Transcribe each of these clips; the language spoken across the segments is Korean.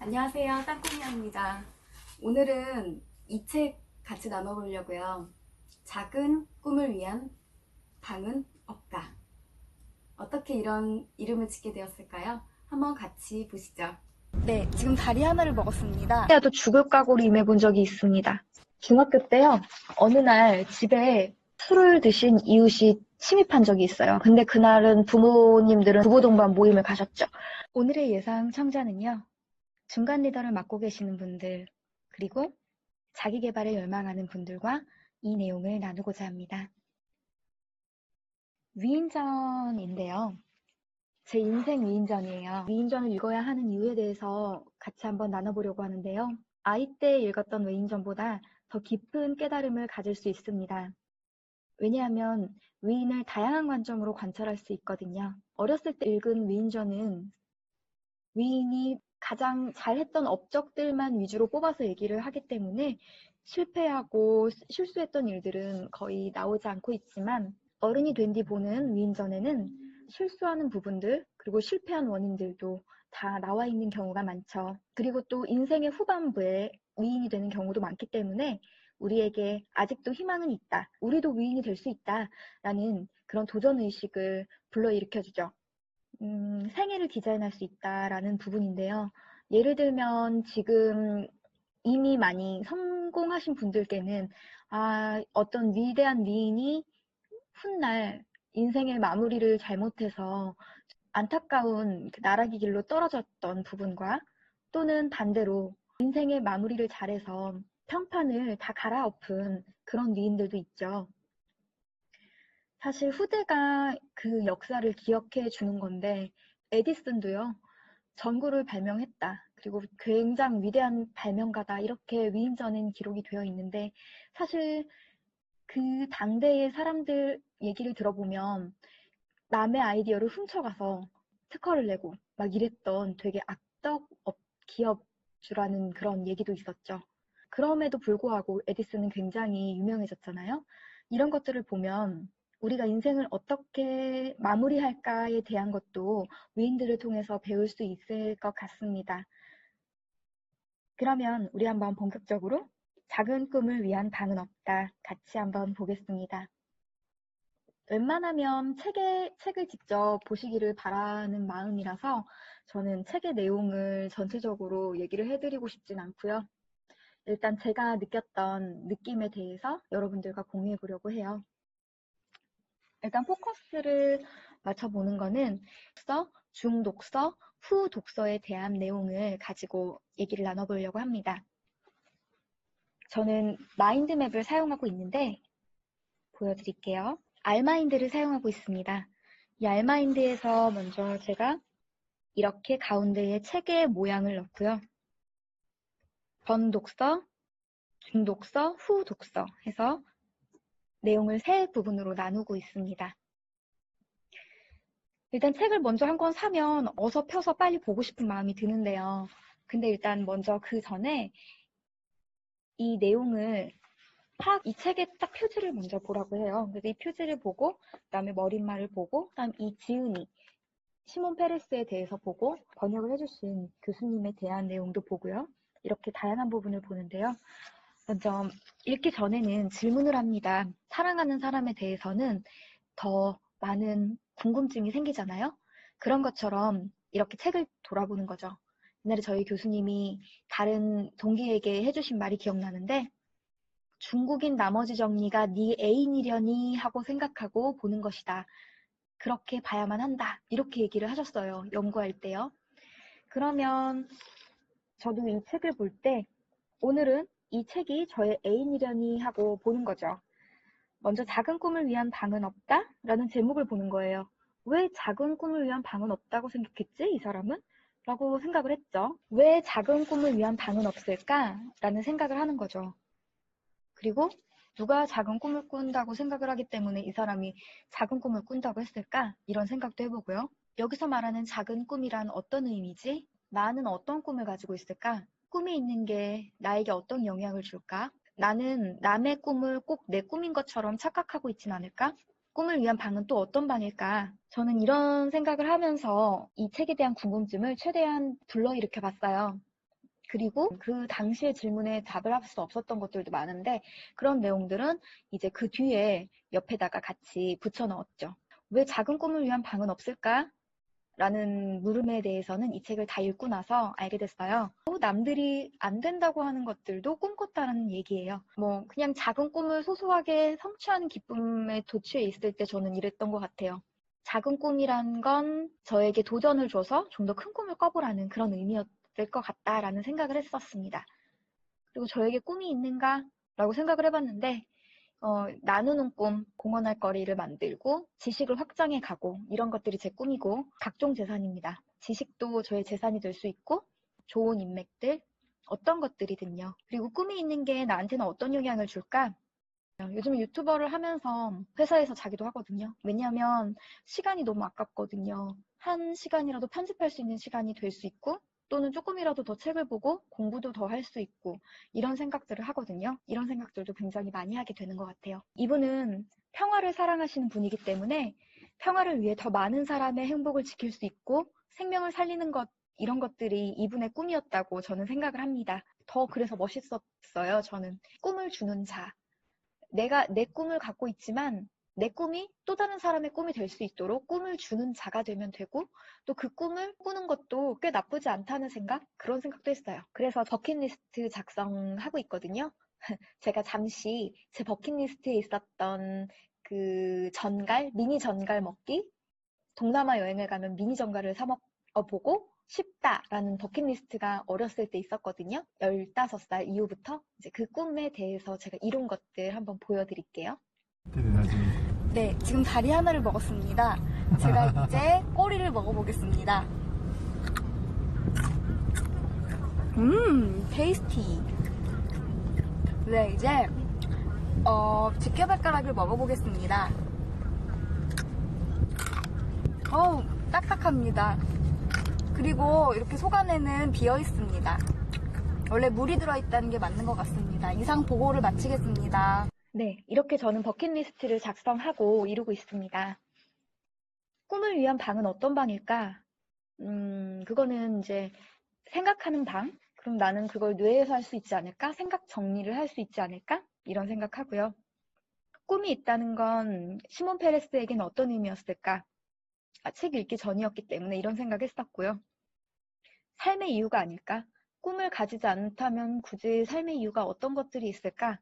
안녕하세요. 땅콩이입니다. 오늘은 이 책 같이 나눠보려고요. 작은 꿈을 위한 방은 없다. 어떻게 이런 이름을 짓게 되었을까요? 한번 같이 보시죠. 네, 지금 다리 하나를 먹었습니다. 도 죽을 각오로 임해본 적이 있습니다. 중학교 때요, 어느 날 집에 술을 드신 이웃이 침입한 적이 있어요. 근데 그날은 부모님들은 부부동반 모임을 가셨죠. 오늘의 예상 청자는요, 중간 리더를 맡고 계시는 분들, 그리고 자기 개발에 열망하는 분들과 이 내용을 나누고자 합니다. 위인전인데요. 제 인생 위인전이에요. 위인전을 읽어야 하는 이유에 대해서 같이 한번 나눠보려고 하는데요. 아이 때 읽었던 위인전보다 더 깊은 깨달음을 가질 수 있습니다. 왜냐하면 위인을 다양한 관점으로 관찰할 수 있거든요. 어렸을 때 읽은 위인전은 위인이 가장 잘했던 업적들만 위주로 뽑아서 얘기를 하기 때문에 실패하고 실수했던 일들은 거의 나오지 않고 있지만 어른이 된 뒤 보는 위인전에는 실수하는 부분들 그리고 실패한 원인들도 다 나와 있는 경우가 많죠. 그리고 또 인생의 후반부에 위인이 되는 경우도 많기 때문에 우리에게 아직도 희망은 있다. 우리도 위인이 될 수 있다. 라는 그런 도전의식을 불러일으켜주죠. 생애를 디자인할 수 있다라는 부분인데요. 예를 들면 지금 이미 많이 성공하신 분들께는 어떤 위대한 미인이 훗날 인생의 마무리를 잘못해서 안타까운 나락의 길로 떨어졌던 부분과 또는 반대로 인생의 마무리를 잘해서 평판을 다 갈아엎은 그런 미인들도 있죠. 사실 후대가 그 역사를 기억해 주는 건데 에디슨도요. 전구를 발명했다. 그리고 굉장히 위대한 발명가다. 이렇게 위인전인 기록이 되어 있는데 사실 그 당대의 사람들 얘기를 들어보면 남의 아이디어를 훔쳐가서 특허를 내고 막 이랬던 되게 악덕 기업주라는 그런 얘기도 있었죠. 그럼에도 불구하고 에디슨은 굉장히 유명해졌잖아요. 이런 것들을 보면 우리가 인생을 어떻게 마무리할까에 대한 것도 위인들을 통해서 배울 수 있을 것 같습니다. 그러면 우리 한번 본격적으로 작은 꿈을 위한 방은 없다. 같이 한번 보겠습니다. 웬만하면 책을 직접 보시기를 바라는 마음이라서 저는 책의 내용을 전체적으로 얘기를 해드리고 싶진 않고요. 일단 제가 느꼈던 느낌에 대해서 여러분들과 공유해 보려고 해요. 일단 포커스를 맞춰보는 거는 독서, 중독서, 후독서에 대한 내용을 가지고 얘기를 나눠보려고 합니다. 저는 마인드맵을 사용하고 있는데 보여드릴게요. 알마인드를 사용하고 있습니다. 이 알마인드에서 먼저 제가 이렇게 가운데에 책의 모양을 넣고요. 전독서, 중독서, 후독서 해서 내용을 세 부분으로 나누고 있습니다. 일단 책을 먼저 한 권 사면 어서 펴서 빨리 보고 싶은 마음이 드는데요. 근데 일단 먼저 그 전에 이 내용을 이 책의 딱 표지를 먼저 보라고 해요. 그래서 이 표지를 보고 그다음에 머릿말을 보고 그다음 이 지은이 시몬 페레스에 대해서 보고 번역을 해주신 교수님에 대한 내용도 보고요. 이렇게 다양한 부분을 보는데요. 먼저 읽기 전에는 질문을 합니다. 사랑하는 사람에 대해서는 더 많은 궁금증이 생기잖아요. 그런 것처럼 이렇게 책을 돌아보는 거죠. 옛날에 저희 교수님이 다른 동기에게 해주신 말이 기억나는데 중국인 나머지 정리가 네 애인이려니 하고 생각하고 보는 것이다. 그렇게 봐야만 한다. 이렇게 얘기를 하셨어요. 연구할 때요. 그러면 저도 이 책을 볼 때 오늘은 이 책이 저의 애인이려니 하고 보는 거죠. 먼저 작은 꿈을 위한 방은 없다? 라는 제목을 보는 거예요. 왜 작은 꿈을 위한 방은 없다고 생각했지? 이 사람은? 라고 생각을 했죠. 왜 작은 꿈을 위한 방은 없을까? 라는 생각을 하는 거죠. 그리고 누가 작은 꿈을 꾼다고 생각을 하기 때문에 이 사람이 작은 꿈을 꾼다고 했을까? 이런 생각도 해보고요. 여기서 말하는 작은 꿈이란 어떤 의미지? 나는 어떤 꿈을 가지고 있을까? 꿈이 있는 게 나에게 어떤 영향을 줄까? 나는 남의 꿈을 꼭 내 꿈인 것처럼 착각하고 있진 않을까? 꿈을 위한 방은 또 어떤 방일까? 저는 이런 생각을 하면서 이 책에 대한 궁금증을 최대한 불러일으켜 봤어요. 그리고 그 당시의 질문에 답을 할 수 없었던 것들도 많은데 그런 내용들은 이제 그 뒤에 옆에다가 같이 붙여 넣었죠. 왜 작은 꿈을 위한 방은 없을까? 라는 물음에 대해서는 이 책을 다 읽고 나서 알게 됐어요. 남들이 안 된다고 하는 것들도 꿈꿨다는 얘기예요. 뭐 그냥 작은 꿈을 소소하게 성취하는 기쁨에 도취해 있을 때 저는 이랬던 것 같아요. 작은 꿈이란 건 저에게 도전을 줘서 좀 더 큰 꿈을 꿔보라는 그런 의미였을 것 같다라는 생각을 했었습니다. 그리고 저에게 꿈이 있는가? 라고 생각을 해봤는데 나누는 꿈, 공헌할 거리를 만들고 지식을 확장해 가고 이런 것들이 제 꿈이고 각종 재산입니다. 지식도 저의 재산이 될 수 있고 좋은 인맥들, 어떤 것들이든요. 그리고 꿈이 있는 게 나한테는 어떤 영향을 줄까? 요즘 유튜버를 하면서 회사에서 자기도 하거든요. 왜냐하면 시간이 너무 아깝거든요. 한 시간이라도 편집할 수 있는 시간이 될 수 있고 또는 조금이라도 더 책을 보고 공부도 더 할 수 있고 이런 생각들을 하거든요. 이런 생각들도 굉장히 많이 하게 되는 것 같아요. 이분은 평화를 사랑하시는 분이기 때문에 평화를 위해 더 많은 사람의 행복을 지킬 수 있고 생명을 살리는 것 이런 것들이 이분의 꿈이었다고 저는 생각을 합니다. 더 그래서 멋있었어요. 저는 꿈을 주는 자. 내가 내 꿈을 갖고 있지만 내 꿈이 또 다른 사람의 꿈이 될 수 있도록 꿈을 주는 자가 되면 되고 또 그 꿈을 꾸는 것도 꽤 나쁘지 않다는 생각? 그런 생각도 했어요. 그래서 버킷리스트 작성하고 있거든요. 제가 잠시 제 버킷리스트에 있었던 그 전갈, 미니 전갈 먹기, 동남아 여행을 가면 미니 전갈을 사 먹어보고 싶다라는 버킷리스트가 어렸을 때 있었거든요. 15살 이후부터 이제 그 꿈에 대해서 제가 이룬 것들 한번 보여드릴게요. 네, 지금 다리 하나를 먹었습니다. 제가 이제 꼬리를 먹어보겠습니다. 테이스티. 네, 이제 집게발가락을 먹어보겠습니다. 딱딱합니다. 그리고 이렇게 속 안에는 비어 있습니다. 원래 물이 들어있다는 게 맞는 것 같습니다. 이상 보고를 마치겠습니다. 네, 이렇게 저는 버킷리스트를 작성하고 이루고 있습니다. 꿈을 위한 방은 어떤 방일까? 그거는 이제 생각하는 방? 그럼 나는 그걸 뇌에서 할 수 있지 않을까? 생각 정리를 할 수 있지 않을까? 이런 생각하고요. 꿈이 있다는 건 시몬 페레스에게는 어떤 의미였을까? 책 읽기 전이었기 때문에 이런 생각했었고요. 삶의 이유가 아닐까? 꿈을 가지지 않다면 굳이 삶의 이유가 어떤 것들이 있을까?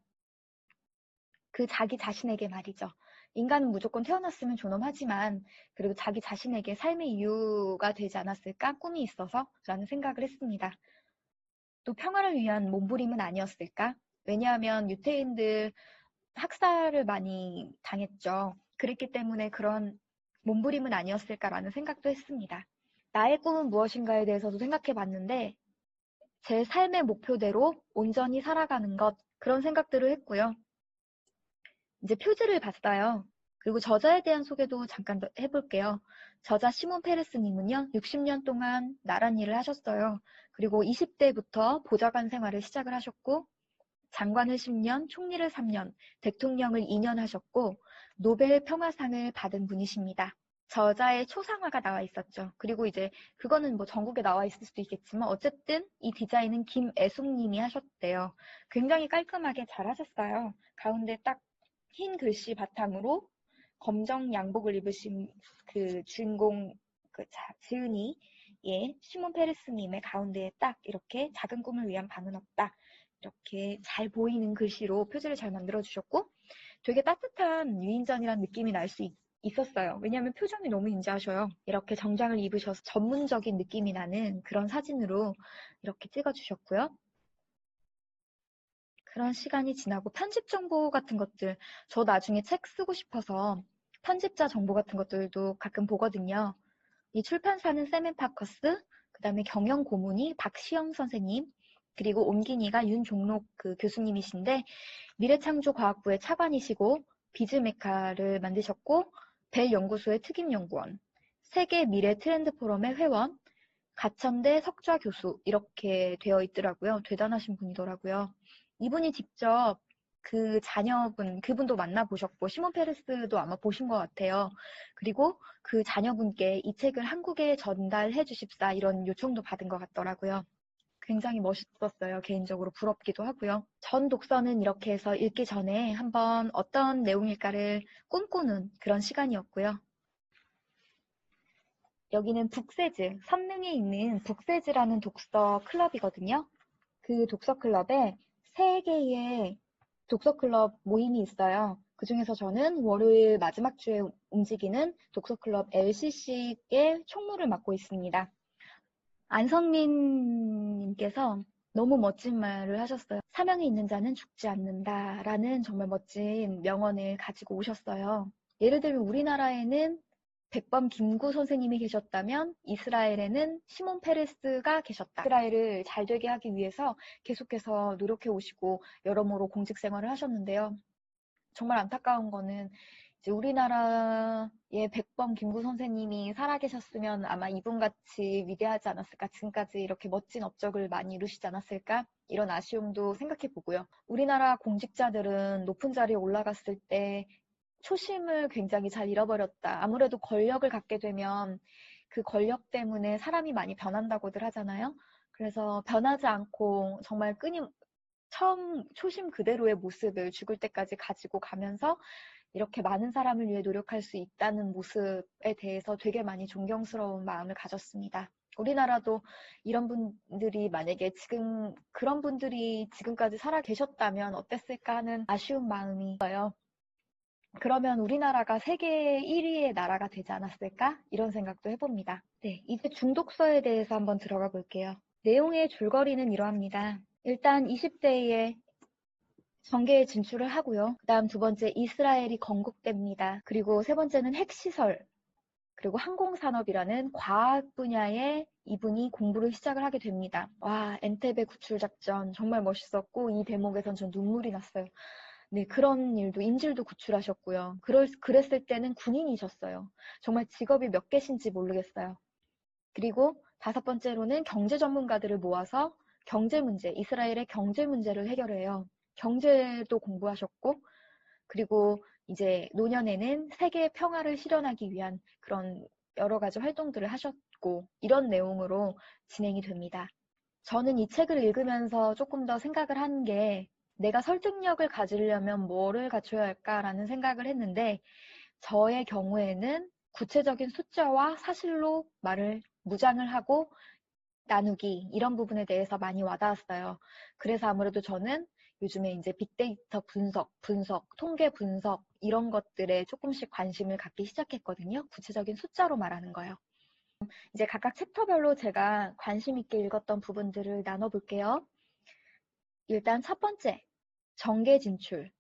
그 자기 자신에게 말이죠. 인간은 무조건 태어났으면 존엄하지만 그래도 자기 자신에게 삶의 이유가 되지 않았을까? 꿈이 있어서 라는 생각을 했습니다. 또 평화를 위한 몸부림은 아니었을까? 왜냐하면 유태인들 학살을 많이 당했죠. 그랬기 때문에 그런 몸부림은 아니었을까라는 생각도 했습니다. 나의 꿈은 무엇인가에 대해서도 생각해 봤는데 제 삶의 목표대로 온전히 살아가는 것 그런 생각들을 했고요. 이제 표지를 봤어요. 그리고 저자에 대한 소개도 잠깐 더 해볼게요. 저자 시몬 페레스님은요, 60년 동안 나란 일을 하셨어요. 그리고 20대부터 보좌관 생활을 시작을 하셨고, 장관을 10년, 총리를 3년, 대통령을 2년 하셨고, 노벨 평화상을 받은 분이십니다. 저자의 초상화가 나와 있었죠. 그리고 이제 그거는 뭐 전국에 나와 있을 수도 있겠지만 어쨌든 이 디자인은 김애숙님이 하셨대요. 굉장히 깔끔하게 잘 하셨어요. 가운데 딱 흰 글씨 바탕으로 검정 양복을 입으신 그 주인공 지은이 시몬 페레스님의 가운데에 딱 이렇게 작은 꿈을 위한 방은 없다. 이렇게 잘 보이는 글씨로 표지를 잘 만들어주셨고 되게 따뜻한 위인전이라는 느낌이 날 수 있었어요. 왜냐하면 표정이 너무 인자하셔요. 이렇게 정장을 입으셔서 전문적인 느낌이 나는 그런 사진으로 이렇게 찍어주셨고요. 그런 시간이 지나고 편집 정보 같은 것들, 저 나중에 책 쓰고 싶어서 편집자 정보 같은 것들도 가끔 보거든요. 이 출판사는 세멘파커스, 그 다음에 경영 고문이 박시영 선생님, 그리고 옮기니가 윤종록 그 교수님이신데 미래창조과학부의 차관이시고 비즈메카를 만드셨고 벨 연구소의 특임연구원, 세계 미래 트렌드 포럼의 회원, 가천대 석좌 교수 이렇게 되어 있더라고요. 대단하신 분이더라고요. 이분이 직접 그 자녀분, 그분도 만나보셨고 시몬 페레스도 아마 보신 것 같아요. 그리고 그 자녀분께 이 책을 한국에 전달해 주십사 이런 요청도 받은 것 같더라고요. 굉장히 멋있었어요. 개인적으로 부럽기도 하고요. 전 독서는 이렇게 해서 읽기 전에 한번 어떤 내용일까를 꿈꾸는 그런 시간이었고요. 여기는 북세즈, 선릉에 있는 북세즈라는 독서 클럽이거든요. 그 독서 클럽에 3개의 독서 클럽 모임이 있어요. 그중에서 저는 월요일 마지막 주에 움직이는 독서 클럽 LCC의 총무를 맡고 있습니다. 안성민 님께서 너무 멋진 말을 하셨어요. 사명이 있는 자는 죽지 않는다 라는 정말 멋진 명언을 가지고 오셨어요. 예를 들면 우리나라에는 백범 김구 선생님이 계셨다면 이스라엘에는 시몬 페레스가 계셨다. 이스라엘을 잘 되게 하기 위해서 계속해서 노력해 오시고 여러모로 공직 생활을 하셨는데요. 정말 안타까운 거는 이제 우리나라의 백범 김구 선생님이 살아계셨으면 아마 이분같이 위대하지 않았을까, 지금까지 이렇게 멋진 업적을 많이 이루시지 않았을까, 이런 아쉬움도 생각해 보고요. 우리나라 공직자들은 높은 자리에 올라갔을 때 초심을 굉장히 잘 잃어버렸다. 아무래도 권력을 갖게 되면 그 권력 때문에 사람이 많이 변한다고들 하잖아요. 그래서 변하지 않고 정말 처음 초심 그대로의 모습을 죽을 때까지 가지고 가면서 이렇게 많은 사람을 위해 노력할 수 있다는 모습에 대해서 되게 많이 존경스러운 마음을 가졌습니다. 우리나라도 이런 분들이 만약에 그런 분들이 지금까지 살아 계셨다면 어땠을까 하는 아쉬운 마음이 있어요. 그러면 우리나라가 세계 1위의 나라가 되지 않았을까? 이런 생각도 해봅니다. 네, 이제 중독서에 대해서 한번 들어가 볼게요. 내용의 줄거리는 이러합니다. 일단 20대에 정계에 진출을 하고요. 그 다음 두 번째, 이스라엘이 건국됩니다. 그리고 세 번째는 핵시설, 그리고 항공산업이라는 과학 분야에 이분이 공부를 시작을 하게 됩니다. 와, 엔테베 구출 작전 정말 멋있었고 이 대목에선 전 눈물이 났어요. 네, 그런 일도, 인질도 구출하셨고요. 그랬을 때는 군인이셨어요. 정말 직업이 몇 개신지 모르겠어요. 그리고 5번째로는 경제 전문가들을 모아서 경제 문제, 이스라엘의 경제 문제를 해결해요. 경제도 공부하셨고, 그리고 이제 노년에는 세계 평화를 실현하기 위한 그런 여러 가지 활동들을 하셨고, 이런 내용으로 진행이 됩니다. 저는 이 책을 읽으면서 조금 더 생각을 한 게, 내가 설득력을 가지려면 뭐를 갖춰야 할까라는 생각을 했는데, 저의 경우에는 구체적인 숫자와 사실로 말을 무장을 하고 나누기, 이런 부분에 대해서 많이 와닿았어요. 그래서 아무래도 저는 요즘에 이제 빅데이터 분석, 통계 분석, 이런 것들에 조금씩 관심을 갖기 시작했거든요. 구체적인 숫자로 말하는 거요. 이제 각각 챕터별로 제가 관심 있게 읽었던 부분들을 나눠볼게요. 일단 첫 번째, 정계 진출.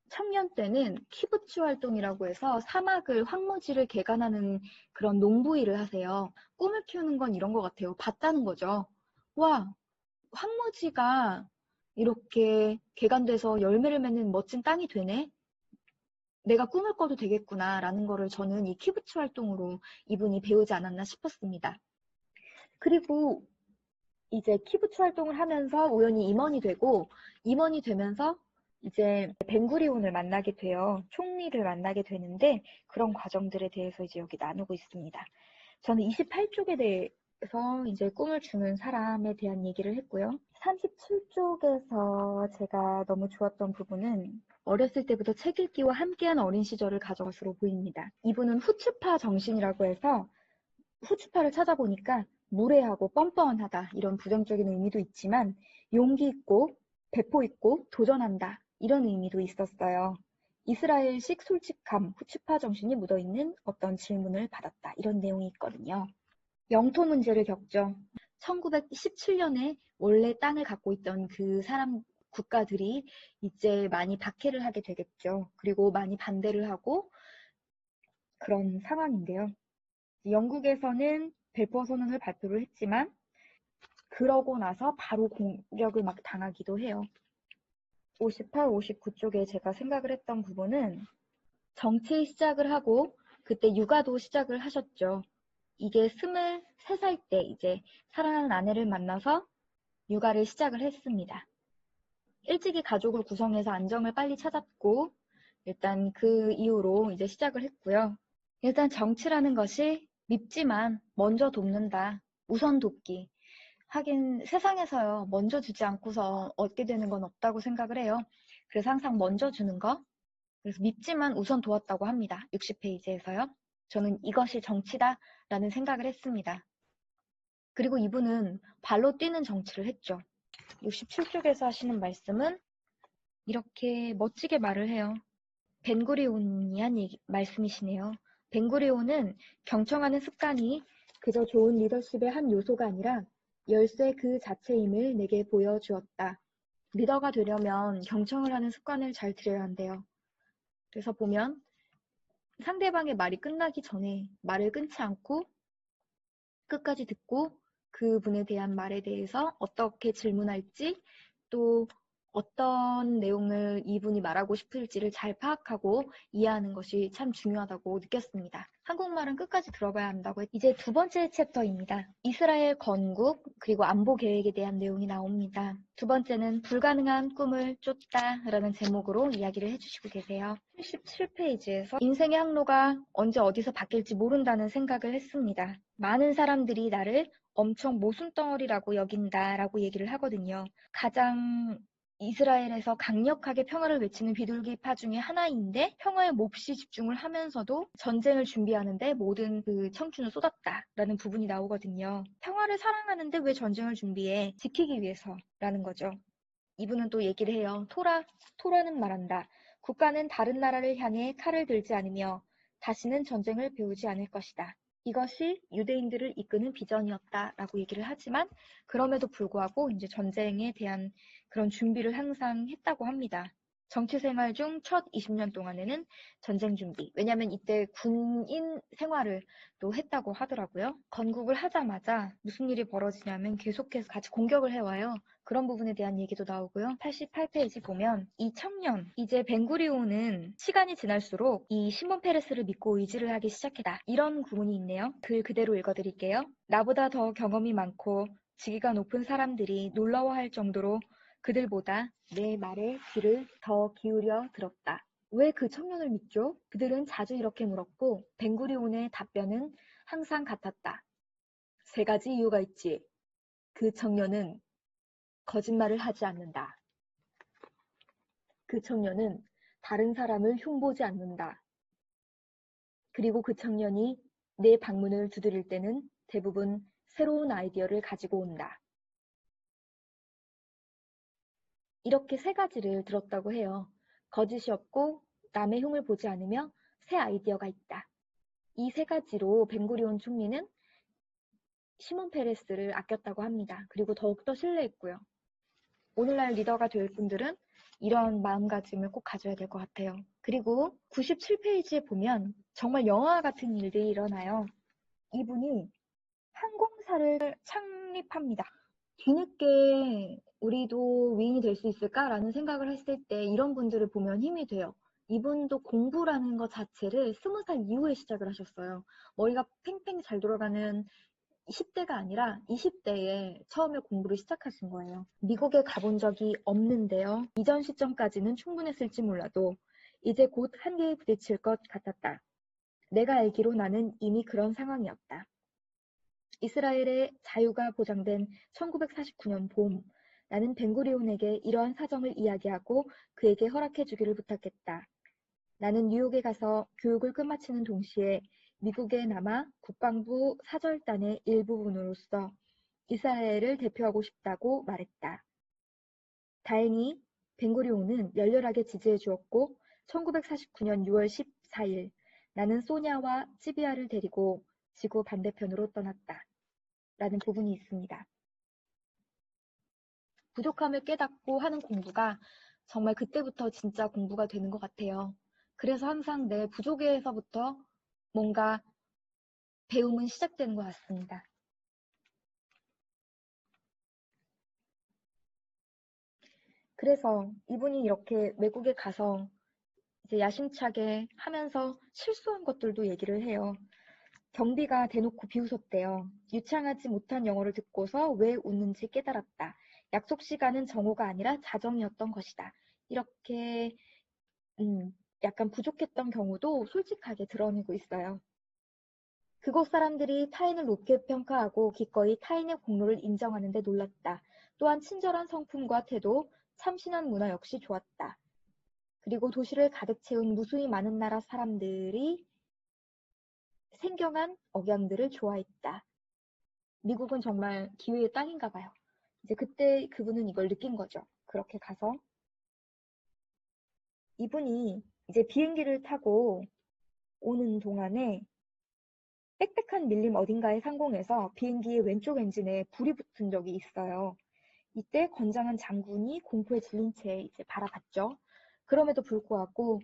청년 때는 키부츠 활동이라고 해서 사막을, 황무지를 개간하는 그런 농부 일을 하세요. 꿈을 키우는 건 이런 것 같아요. 봤다는 거죠. 와, 황무지가 이렇게 개간돼서 열매를 맺는 멋진 땅이 되네? 내가 꿈을 꿔도 되겠구나 라는 거를 저는 이 키부츠 활동으로 이분이 배우지 않았나 싶었습니다. 그리고 이제 키부츠 활동을 하면서 우연히 임원이 되고, 임원이 되면서 이제 벤구리온을 만나게 돼요. 총리를 만나게 되는데, 그런 과정들에 대해서 이제 여기 나누고 있습니다. 저는 28쪽에 대해서 이제 꿈을 주는 사람에 대한 얘기를 했고요. 37쪽에서 제가 너무 좋았던 부분은 어렸을 때부터 책 읽기와 함께한 어린 시절을 가져갈 것으로 보입니다. 이분은 후츠파 정신이라고 해서 후츠파를 찾아보니까 무례하고 뻔뻔하다, 이런 부정적인 의미도 있지만 용기 있고 배포 있고 도전한다, 이런 의미도 있었어요. 이스라엘식 솔직함, 후츠파 정신이 묻어있는 어떤 질문을 받았다, 이런 내용이 있거든요. 영토 문제를 겪죠. 1917년에 원래 땅을 갖고 있던 그 국가들이 이제 많이 박해를 하게 되겠죠. 그리고 많이 반대를 하고 그런 상황인데요. 영국에서는 벨포어 선언을 발표를 했지만 그러고 나서 바로 공격을 막 당하기도 해요. 58, 59쪽에 제가 생각을 했던 부분은 정치 시작을 하고 그때 육아도 시작을 하셨죠. 이게 23살 때 이제 사랑하는 아내를 만나서 육아를 시작을 했습니다. 일찍이 가족을 구성해서 안정을 빨리 찾았고 일단 그 이후로 이제 시작을 했고요. 일단 정치라는 것이 밉지만 먼저 돕는다. 우선 돕기. 하긴 세상에서요, 먼저 주지 않고서 얻게 되는 건 없다고 생각을 해요. 그래서 항상 먼저 주는 거. 그래서 밉지만 우선 도왔다고 합니다. 60페이지에서요. 저는 이것이 정치다라는 생각을 했습니다. 그리고 이분은 발로 뛰는 정치를 했죠. 67쪽에서 하시는 말씀은 이렇게 멋지게 말을 해요. 벤구리온이 한 말씀이시네요. 벤구리온은 경청하는 습관이 그저 좋은 리더십의 한 요소가 아니라 열쇠 그 자체임을 내게 보여주었다. 리더가 되려면 경청을 하는 습관을 잘 들여야 한대요. 그래서 보면 상대방의 말이 끝나기 전에 말을 끊지 않고 끝까지 듣고 그분에 대한 말에 대해서 어떻게 질문할지 또 어떤 내용을 이분이 말하고 싶을지를 잘 파악하고 이해하는 것이 참 중요하다고 느꼈습니다. 한국말은 끝까지 들어봐야 한다고 이제 두 번째 챕터입니다. 이스라엘 건국 그리고 안보 계획에 대한 내용이 나옵니다. 두 번째는 불가능한 꿈을 쫓다라는 제목으로 이야기를 해주시고 계세요. 77페이지에서 인생의 항로가 언제 어디서 바뀔지 모른다는 생각을 했습니다. 많은 사람들이 나를 엄청 모순덩어리라고 여긴다라고 얘기를 하거든요. 가장 이스라엘에서 강력하게 평화를 외치는 비둘기파 중에 하나인데 평화에 몹시 집중을 하면서도 전쟁을 준비하는데 모든 그 청춘을 쏟았다라는 부분이 나오거든요. 평화를 사랑하는데 왜 전쟁을 준비해? 지키기 위해서라는 거죠. 이분은 또 얘기를 해요. 토라는 말한다. 국가는 다른 나라를 향해 칼을 들지 않으며 다시는 전쟁을 배우지 않을 것이다. 이것이 유대인들을 이끄는 비전이었다라고 얘기를 하지만 그럼에도 불구하고 이제 전쟁에 대한 그런 준비를 항상 했다고 합니다. 정치 생활 중 첫 20년 동안에는 전쟁 준비. 왜냐하면 이때 군인 생활을 또 했다고 하더라고요. 건국을 하자마자 무슨 일이 벌어지냐면 계속해서 같이 공격을 해와요. 그런 부분에 대한 얘기도 나오고요. 88페이지 보면 이 청년, 이제 벤구리온은 시간이 지날수록 이 시몬 페레스를 믿고 의지를 하기 시작했다. 이런 구문이 있네요. 글 그대로 읽어드릴게요. 나보다 더 경험이 많고 직위가 높은 사람들이 놀라워할 정도로 그들보다 내 말에 귀를 더 기울여 들었다. 왜 그 청년을 믿죠? 그들은 자주 이렇게 물었고 벤구리온의 답변은 항상 같았다. 세 가지 이유가 있지. 그 청년은 거짓말을 하지 않는다. 그 청년은 다른 사람을 흉보지 않는다. 그리고 그 청년이 내 방문을 두드릴 때는 대부분 새로운 아이디어를 가지고 온다. 이렇게 세 가지를 들었다고 해요. 거짓이 없고 남의 흉을 보지 않으며 새 아이디어가 있다. 이 세 가지로 벤구리온 총리는 시몬 페레스를 아꼈다고 합니다. 그리고 더욱더 신뢰했고요. 오늘날 리더가 될 분들은 이런 마음가짐을 꼭 가져야 될 것 같아요. 그리고 97페이지에 보면 정말 영화 같은 일들이 일어나요. 이분이 항공사를 창립합니다. 뒤늦게 우리도 위인이 될 수 있을까라는 생각을 했을 때 이런 분들을 보면 힘이 돼요. 이분도 공부라는 것 자체를 20살 이후에 시작을 하셨어요. 머리가 팽팽 잘 돌아가는 10대가 아니라 20대에 처음에 공부를 시작하신 거예요. 미국에 가본 적이 없는데요. 이전 시점까지는 충분했을지 몰라도 이제 곧 한계에 부딪힐 것 같았다. 내가 알기로 나는 이미 그런 상황이었다. 이스라엘의 자유가 보장된 1949년 봄, 나는 벤구리온에게 이러한 사정을 이야기하고 그에게 허락해 주기를 부탁했다. 나는 뉴욕에 가서 교육을 끝마치는 동시에 미국에 남아 국방부 사절단의 일부분으로서 이스라엘을 대표하고 싶다고 말했다. 다행히 벤구리온은 열렬하게 지지해 주었고 1949년 6월 14일 나는 소냐와 찌비아를 데리고 지구 반대편으로 떠났다. 라는 부분이 있습니다. 부족함을 깨닫고 하는 공부가 정말 그때부터 진짜 공부가 되는 것 같아요. 그래서 항상 내 부족에서부터 뭔가 배움은 시작되는 것 같습니다. 그래서 이분이 이렇게 외국에 가서 이제 야심차게 하면서 실수한 것들도 얘기를 해요. 경비가 대놓고 비웃었대요. 유창하지 못한 영어를 듣고서 왜 웃는지 깨달았다. 약속 시간은 정오가 아니라 자정이었던 것이다. 이렇게 약간 부족했던 경우도 솔직하게 드러내고 있어요. 그곳 사람들이 타인을 높게 평가하고 기꺼이 타인의 공로를 인정하는 데 놀랐다. 또한 친절한 성품과 태도, 참신한 문화 역시 좋았다. 그리고 도시를 가득 채운 무수히 많은 나라 사람들이 생경한 억양들을 좋아했다. 미국은 정말 기회의 땅인가 봐요. 이제 그때 그분은 이걸 느낀 거죠. 그렇게 가서 이분이 이제 비행기를 타고 오는 동안에 빽빽한 밀림 어딘가의 상공에서 비행기의 왼쪽 엔진에 불이 붙은 적이 있어요. 이때 건장한 장군이 공포에 질린 채 이제 바라봤죠. 그럼에도 불구하고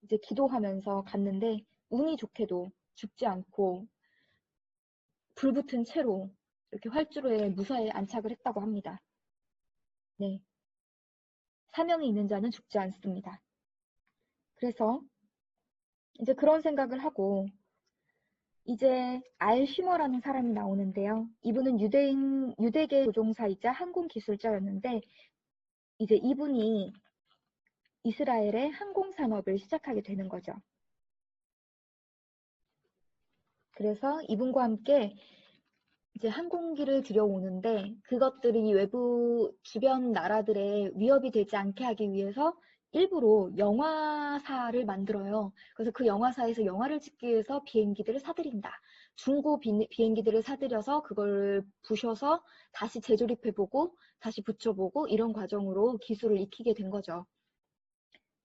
이제 기도하면서 갔는데 운이 좋게도 죽지 않고 불붙은 채로 이렇게 활주로에 무사히 안착을 했다고 합니다. 네. 사명이 있는 자는 죽지 않습니다. 그래서 이제 그런 생각을 하고 이제 알 슈머라는 사람이 나오는데요. 이분은 유대계 조종사이자 항공기술자였는데 이제 이분이 이스라엘의 항공산업을 시작하게 되는 거죠. 그래서 이분과 함께 이제 항공기를 들여오는데 그것들이 외부 주변 나라들의 위협이 되지 않게 하기 위해서 일부러 영화사를 만들어요. 그래서 그 영화사에서 영화를 찍기 위해서 비행기들을 사들인다. 중고 비행기들을 사들여서 그걸 부셔서 다시 재조립해보고 다시 붙여보고 이런 과정으로 기술을 익히게 된 거죠.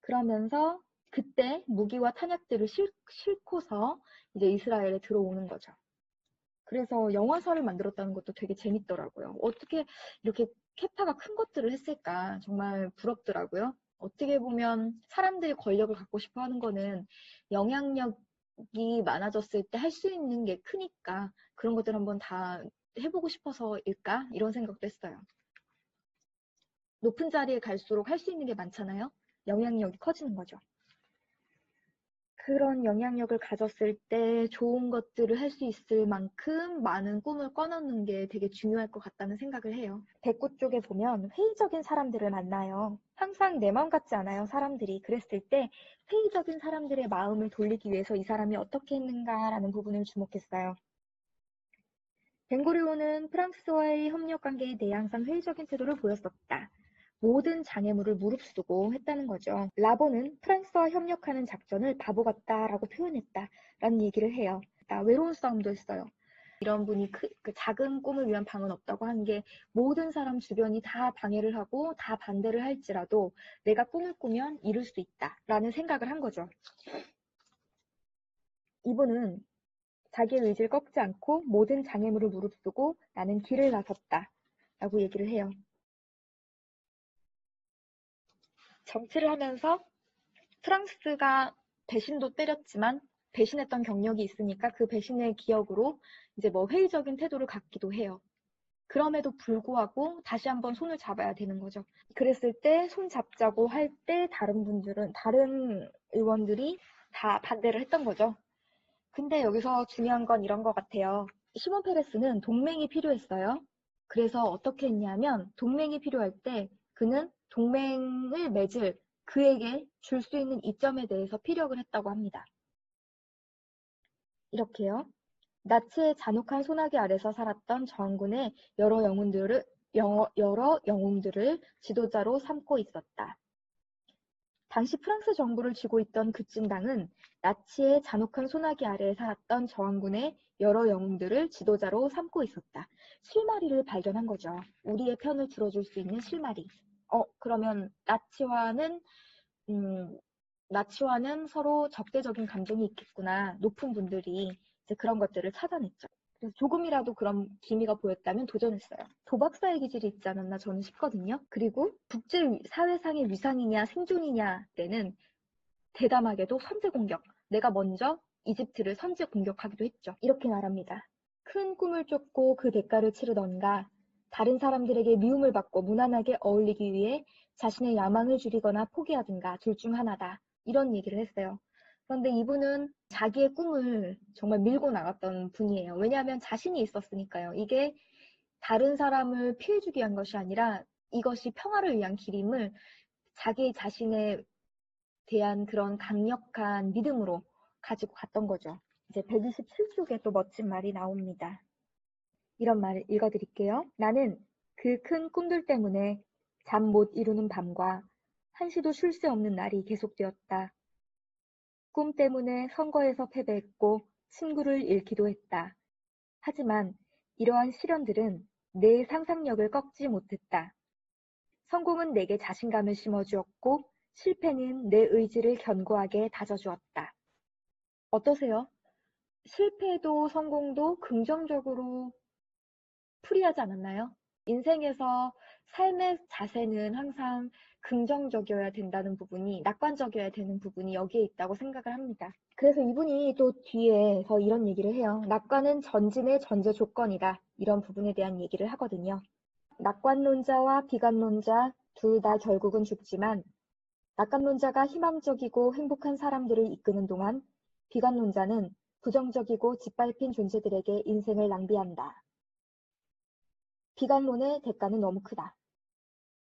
그러면서 그때 무기와 탄약들을 싣고서 이제 이스라엘에 들어오는 거죠. 그래서 영화사를 만들었다는 것도 되게 재밌더라고요. 어떻게 이렇게 캐파가 큰 것들을 했을까? 정말 부럽더라고요. 어떻게 보면 사람들이 권력을 갖고 싶어 하는 거는 영향력이 많아졌을 때 할 수 있는 게 크니까 그런 것들 한번 다 해보고 싶어서일까? 이런 생각도 했어요. 높은 자리에 갈수록 할 수 있는 게 많잖아요. 영향력이 커지는 거죠. 그런 영향력을 가졌을 때 좋은 것들을 할 수 있을 만큼 많은 꿈을 꿔놓는 게 되게 중요할 것 같다는 생각을 해요. 백구 쪽에 보면 회의적인 사람들을 만나요. 항상 내 마음 같지 않아요, 사람들이. 그랬을 때 회의적인 사람들의 마음을 돌리기 위해서 이 사람이 어떻게 했는가라는 부분을 주목했어요. 벵고리온은 프랑스와의 협력 관계에 대해 항상 회의적인 태도를 보였었다. 모든 장애물을 무릅쓰고 했다는 거죠. 라본은 프랑스와 협력하는 작전을 바보 같다라고 표현했다 라는 얘기를 해요. 외로운 싸움도 했어요. 이런 분이 그 작은 꿈을 위한 방은 없다고 한 게 모든 사람 주변이 다 방해를 하고 다 반대를 할지라도 내가 꿈을 꾸면 이룰 수 있다 라는 생각을 한 거죠. 이분은 자기의 의지를 꺾지 않고 모든 장애물을 무릅쓰고 나는 길을 나섰다 라고 얘기를 해요. 정치를 하면서 프랑스가 배신도 때렸지만 배신했던 경력이 있으니까 그 배신의 기억으로 이제 뭐 회의적인 태도를 갖기도 해요. 그럼에도 불구하고 다시 한번 손을 잡아야 되는 거죠. 그랬을 때 손 잡자고 할 때 다른 의원들이 다 반대를 했던 거죠. 근데 여기서 중요한 건 이런 것 같아요. 시몬 페레스는 동맹이 필요했어요. 그래서 어떻게 했냐면 동맹이 필요할 때 그는 동맹을 맺을 그에게 줄 수 있는 이점에 대해서 피력을 했다고 합니다. 이렇게요. 나치의 잔혹한 소나기 아래서 살았던 저항군의 여러 영웅들을 지도자로 삼고 있었다. 당시 프랑스 정부를 쥐고 있던 그 찐당은 나치의 잔혹한 소나기 아래에 살았던 저항군의 여러 영웅들을 지도자로 삼고 있었다. 실마리를 발견한 거죠. 우리의 편을 들어줄 수 있는 실마리. 그러면 나치와는 서로 적대적인 감정이 있겠구나. 높은 분들이 이제 그런 것들을 찾아냈죠. 그래서 조금이라도 그런 기미가 보였다면 도전했어요. 도박사의 기질이 있지 않았나 저는 싶거든요. 그리고 국제사회상의 위상이냐 생존이냐 때는 대담하게도 선제 공격. 내가 먼저 이집트를 선제 공격하기도 했죠. 이렇게 말합니다. 큰 꿈을 쫓고 그 대가를 치르던가 다른 사람들에게 미움을 받고 무난하게 어울리기 위해 자신의 야망을 줄이거나 포기하든가 둘 중 하나다. 이런 얘기를 했어요. 그런데 이분은 자기의 꿈을 정말 밀고 나갔던 분이에요. 왜냐하면 자신이 있었으니까요. 이게 다른 사람을 피해주기 위한 것이 아니라 이것이 평화를 위한 길임을 자기 자신에 대한 그런 강력한 믿음으로 가지고 갔던 거죠. 이제 127쪽에 또 멋진 말이 나옵니다. 이런 말을 읽어드릴게요. 나는 그 큰 꿈들 때문에 잠 못 이루는 밤과 한시도 쉴 새 없는 날이 계속되었다. 꿈 때문에 선거에서 패배했고 친구를 잃기도 했다. 하지만 이러한 시련들은 내 상상력을 꺾지 못했다. 성공은 내게 자신감을 심어주었고 실패는 내 의지를 견고하게 다져주었다. 어떠세요? 실패도 성공도 긍정적으로 풀이하지 않았나요? 인생에서 삶의 자세는 항상 긍정적이어야 된다는 부분이, 낙관적이어야 되는 부분이 여기에 있다고 생각을 합니다. 그래서 이분이 또 뒤에서 이런 얘기를 해요. 낙관은 전진의 전제 조건이다. 이런 부분에 대한 얘기를 하거든요. 낙관론자와 비관론자 둘 다 결국은 죽지만 낙관론자가 희망적이고 행복한 사람들을 이끄는 동안 비관론자는 부정적이고 짓밟힌 존재들에게 인생을 낭비한다. 비관론의 대가는 너무 크다.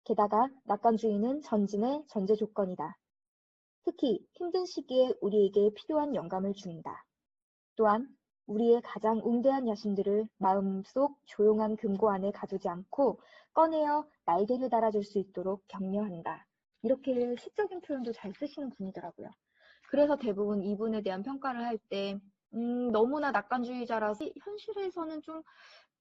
게다가 낙관주의는 전진의 전제 조건이다. 특히 힘든 시기에 우리에게 필요한 영감을 준다. 또한 우리의 가장 웅대한 야심들을 마음속 조용한 금고 안에 가두지 않고 꺼내어 날개를 달아줄 수 있도록 격려한다. 이렇게 시적인 표현도 잘 쓰시는 분이더라고요. 그래서 대부분 이분에 대한 평가를 할 때 너무나 낙관주의자라서 현실에서는 좀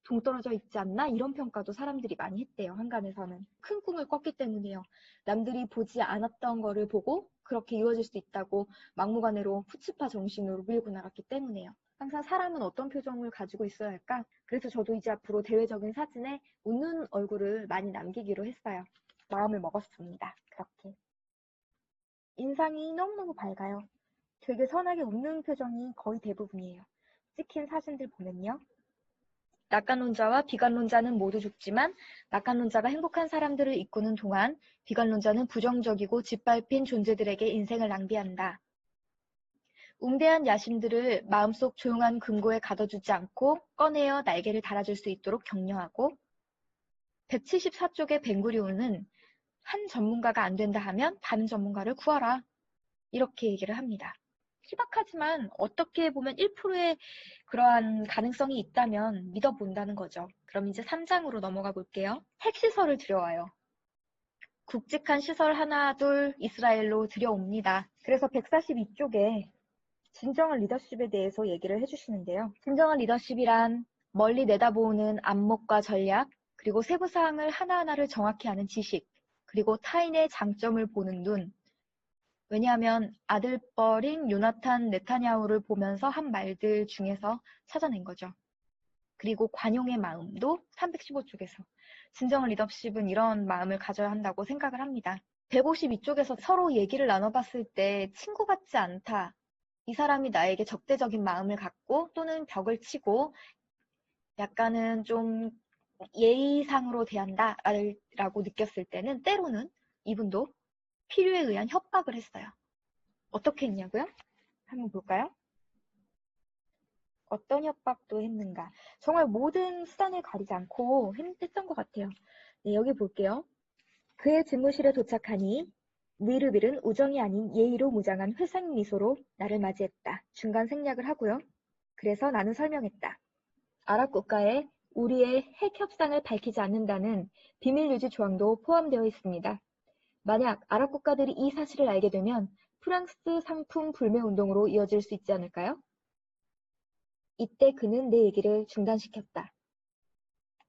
동떨어져 있지 않나? 이런 평가도 사람들이 많이 했대요. 한간에서는. 큰 꿈을 꿨기 때문에요. 남들이 보지 않았던 거를 보고 그렇게 이루어질 수 있다고 막무가내로 푸치파 정신으로 밀고 나갔기 때문에요. 항상 사람은 어떤 표정을 가지고 있어야 할까? 그래서 저도 이제 앞으로 대외적인 사진에 웃는 얼굴을 많이 남기기로 했어요. 마음을 먹었습니다. 그렇게. 인상이 너무너무 밝아요. 되게 선하게 웃는 표정이 거의 대부분이에요. 찍힌 사진들 보면요. 낙관론자와 비관론자는 모두 죽지만 낙관론자가 행복한 사람들을 이끄는 동안 비관론자는 부정적이고 짓밟힌 존재들에게 인생을 낭비한다. 웅대한 야심들을 마음속 조용한 금고에 가둬두지 않고 꺼내어 날개를 달아줄 수 있도록 격려하고 174쪽의 벵구리온은 한 전문가가 안 된다 하면 다른 전문가를 구하라. 이렇게 얘기를 합니다. 희박하지만 어떻게 보면 1%의 그러한 가능성이 있다면 믿어본다는 거죠. 그럼 이제 3장으로 넘어가 볼게요. 핵시설을 들여와요. 굵직한 시설 하나 둘 이스라엘로 들여옵니다. 그래서 142쪽에 진정한 리더십에 대해서 얘기를 해주시는데요. 진정한 리더십이란 멀리 내다보는 안목과 전략, 그리고 세부 사항을 하나하나를 정확히 아는 지식, 그리고 타인의 장점을 보는 눈, 왜냐하면 아들뻘인 요나탄 네타냐후를 보면서 한 말들 중에서 찾아낸 거죠. 그리고 관용의 마음도 315쪽에서 진정한 리더십은 이런 마음을 가져야 한다고 생각을 합니다. 152쪽에서 서로 얘기를 나눠봤을 때 친구 같지 않다. 이 사람이 나에게 적대적인 마음을 갖고 또는 벽을 치고 약간은 좀 예의상으로 대한다 라고 느꼈을 때는 때로는 이분도 필요에 의한 협박을 했어요. 어떻게 했냐고요? 한번 볼까요? 어떤 협박도 했는가? 정말 모든 수단을 가리지 않고 했던 것 같아요. 네, 여기 볼게요. 그의 집무실에 도착하니 느르빌은 우정이 아닌 예의로 무장한 회상 미소로 나를 맞이했다. 중간 생략을 하고요. 그래서 나는 설명했다. 아랍 국가에 우리의 핵 협상을 밝히지 않는다는 비밀 유지 조항도 포함되어 있습니다. 만약 아랍 국가들이 이 사실을 알게 되면 프랑스 상품 불매 운동으로 이어질 수 있지 않을까요? 이때 그는 내 얘기를 중단시켰다.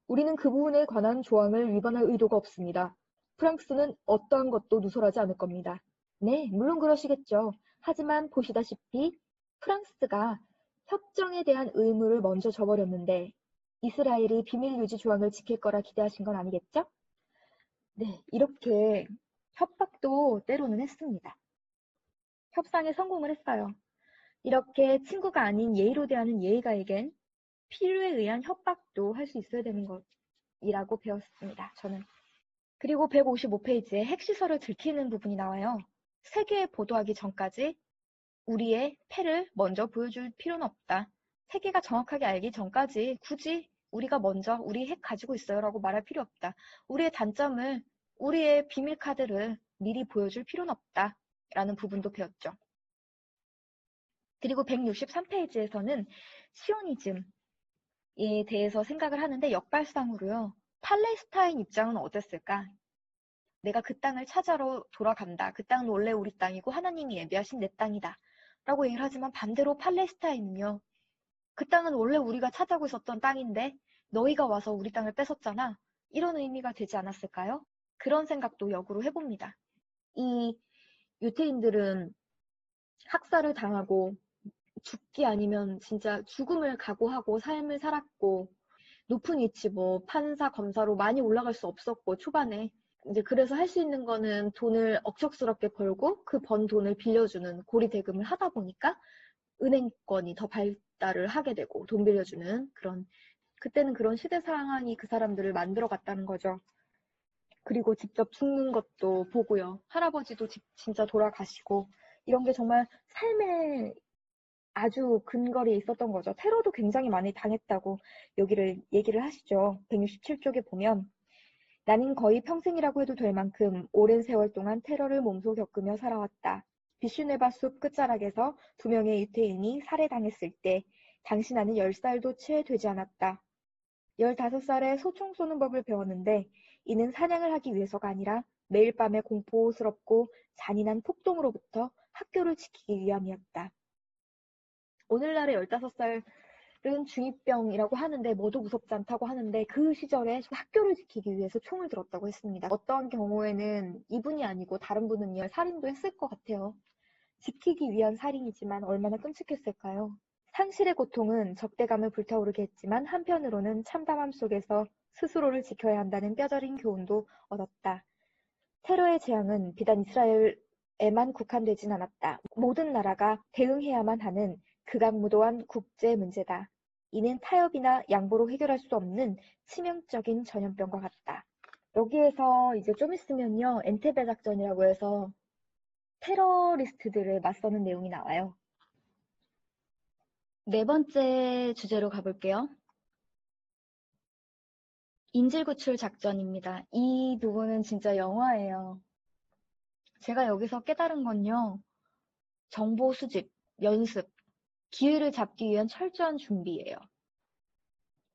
우리는 그 부분에 관한 조항을 위반할 의도가 없습니다. 프랑스는 어떠한 것도 누설하지 않을 겁니다. 네, 물론 그러시겠죠. 하지만 보시다시피 프랑스가 협정에 대한 의무를 먼저 져버렸는데 이스라엘이 비밀 유지 조항을 지킬 거라 기대하신 건 아니겠죠? 네, 이렇게 협박도 때로는 했습니다. 협상에 성공을 했어요. 이렇게 친구가 아닌 예의로 대하는 예의가에겐 필요에 의한 협박도 할 수 있어야 되는 것이라고 배웠습니다. 저는. 그리고 155페이지에 핵시설을 들키는 부분이 나와요. 세계에 보도하기 전까지 우리의 패를 먼저 보여줄 필요는 없다. 세계가 정확하게 알기 전까지 굳이 우리가 먼저 우리 핵 가지고 있어요 라고 말할 필요 없다. 우리의 단점을, 우리의 비밀 카드를 미리 보여줄 필요는 없다. 라는 부분도 배웠죠. 그리고 163페이지에서는 시오니즘에 대해서 생각을 하는데 역발상으로요. 팔레스타인 입장은 어땠을까? 내가 그 땅을 찾아러 돌아간다. 그 땅은 원래 우리 땅이고 하나님이 예비하신 내 땅이다. 라고 얘기를 하지만 반대로 팔레스타인은요. 그 땅은 원래 우리가 차지하고 있었던 땅인데 너희가 와서 우리 땅을 뺏었잖아. 이런 의미가 되지 않았을까요? 그런 생각도 역으로 해봅니다. 이 유태인들은 학살을 당하고 죽기 아니면 진짜 죽음을 각오하고 삶을 살았고 높은 위치 뭐 판사, 검사로 많이 올라갈 수 없었고 초반에 이제 그래서 할 수 있는 거는 돈을 억척스럽게 벌고 그 번 돈을 빌려주는 고리 대금을 하다 보니까 은행권이 더 발달을 하게 되고 돈 빌려주는 그때는 그런 시대 상황이 그 사람들을 만들어 갔다는 거죠. 그리고 직접 죽는 것도 보고요. 할아버지도 진짜 돌아가시고 이런 게 정말 삶의 아주 근거리에 있었던 거죠. 테러도 굉장히 많이 당했다고 여기를 얘기를 하시죠. 167쪽에 보면 나는 거의 평생이라고 해도 될 만큼 오랜 세월 동안 테러를 몸소 겪으며 살아왔다. 비슈네바 숲 끝자락에서 2명의 유태인이 살해당했을 때 당시 나는 10살도 채 되지 않았다. 15살에 소총 쏘는 법을 배웠는데 이는 사냥을 하기 위해서가 아니라 매일 밤에 공포스럽고 잔인한 폭동으로부터 학교를 지키기 위함이었다. 오늘날의 15살은 중2병이라고 하는데 뭐도 무섭지 않다고 하는데 그 시절에 학교를 지키기 위해서 총을 들었다고 했습니다. 어떠한 경우에는 이분이 아니고 다른 분은요 살인도 했을 것 같아요. 지키기 위한 살인이지만 얼마나 끔찍했을까요? 상실의 고통은 적대감을 불타오르게 했지만 한편으로는 참담함 속에서 스스로를 지켜야 한다는 뼈저린 교훈도 얻었다. 테러의 재앙은 비단 이스라엘에만 국한되진 않았다. 모든 나라가 대응해야만 하는 극악무도한 국제 문제다. 이는 타협이나 양보로 해결할 수 없는 치명적인 전염병과 같다. 여기에서 이제 좀 있으면요, 엔테베 작전이라고 해서 테러리스트들을 맞서는 내용이 나와요. 네 번째 주제로 가볼게요. 인질구출 작전입니다. 이 부분은 진짜 영화예요. 제가 여기서 깨달은 건요, 정보 수집, 연습, 기회를 잡기 위한 철저한 준비예요.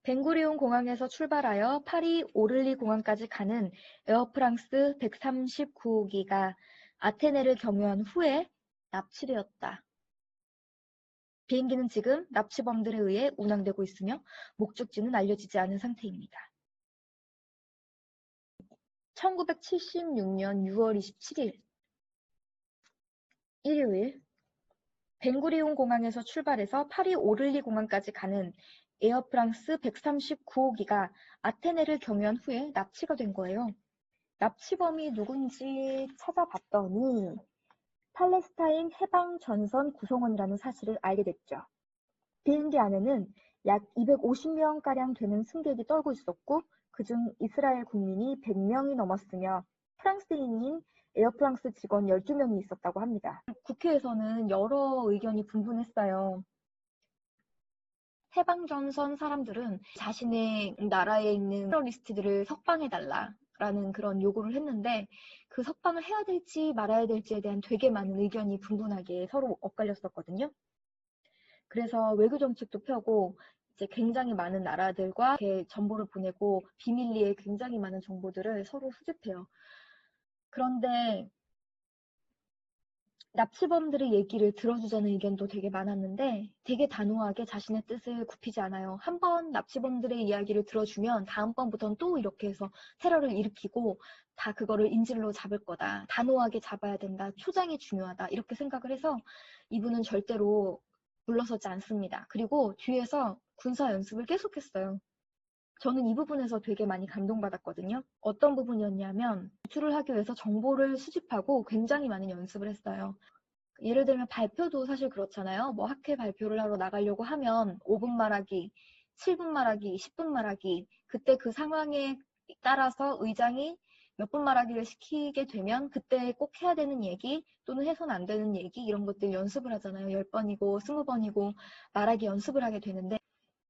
벤구리온 공항에서 출발하여 파리 오를리 공항까지 가는 에어프랑스 139호기가 아테네를 경유한 후에 납치되었다. 비행기는 지금 납치범들에 의해 운항되고 있으며 목적지는 알려지지 않은 상태입니다. 1976년 6월 27일 일요일 벤구리온 공항에서 출발해서 파리 오를리 공항까지 가는 에어프랑스 139호기가 아테네를 경유한 후에 납치가 된 거예요. 납치범이 누군지 찾아봤더니 팔레스타인 해방전선 구성원이라는 사실을 알게 됐죠. 비행기 안에는 약 250명가량 되는 승객이 떨고 있었고 그중 이스라엘 국민이 100명이 넘었으며 프랑스인인 에어프랑스 직원 12명이 있었다고 합니다. 국회에서는 여러 의견이 분분했어요. 해방전선 사람들은 자신의 나라에 있는 테러리스트들을 석방해달라라는 그런 요구를 했는데 그 석방을 해야 될지 말아야 될지에 대한 되게 많은 의견이 분분하게 서로 엇갈렸었거든요. 그래서 외교 정책도 펴고 이제 굉장히 많은 나라들과 이렇게 정보를 보내고 비밀리에 굉장히 많은 정보들을 서로 수집해요. 그런데 납치범들의 얘기를 들어주자는 의견도 되게 많았는데 되게 단호하게 자신의 뜻을 굽히지 않아요. 한 번 납치범들의 이야기를 들어주면 다음번부터는 또 이렇게 해서 테러를 일으키고 다 그거를 인질로 잡을 거다. 단호하게 잡아야 된다. 초장이 중요하다. 이렇게 생각을 해서 이분은 절대로 물러서지 않습니다. 그리고 뒤에서 군사 연습을 계속했어요. 저는 이 부분에서 되게 많이 감동받았거든요. 어떤 부분이었냐면 구출을 하기 위해서 정보를 수집하고 굉장히 많은 연습을 했어요. 예를 들면 발표도 사실 그렇잖아요. 뭐 학회 발표를 하러 나가려고 하면 5분 말하기, 7분 말하기, 10분 말하기, 그때 그 상황에 따라서 의장이 몇 분 말하기를 시키게 되면 그때 꼭 해야 되는 얘기 또는 해서는 안 되는 얘기 이런 것들 연습을 하잖아요. 10번이고 20번이고 말하기 연습을 하게 되는데